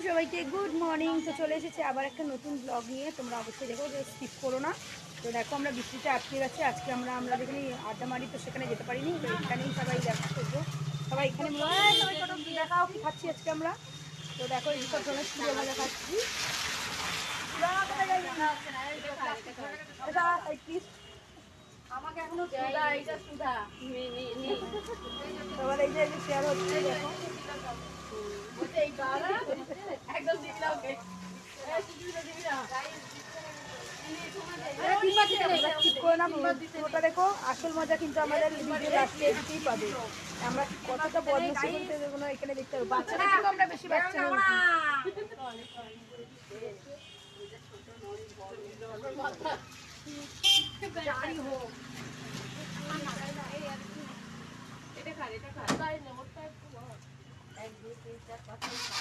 সবাইকে good morning. তো চলে এসেছে আবার একটা নতুন ব্লগ নিয়ে, তোমরা অবশ্যই দেখো, যে স্কিপ করো না। তো দেখো আমরা বৃষ্টিতে আটকে গেছে আজকে, আমরা যেখানে আড্ডা মারি তো সেখানে যেতে পারিনি, তো এখানেই সবাই দেখা করবো। সবাই এখানে সবাই টোটো দেখাও কি খাচ্ছি আজকে আমরা। তো দেখো এই সব ধরনের সুন্দর ভাজা খাচ্ছি। আমাকে এখনো সুধা, এইটা সুধা তোমার এই যে শেয়ার হচ্ছে দেখো। পুরোটা দেখো, আসল মজা কিন্তু আমাদের ভিডিও লাস্টে দিতেই পাবে। আমরা কতটা বদমাশি করতে এখানে দেখতে হবে। বাচ্চারা কিন্তু আমরা বেশি বাচ্চা এটা খা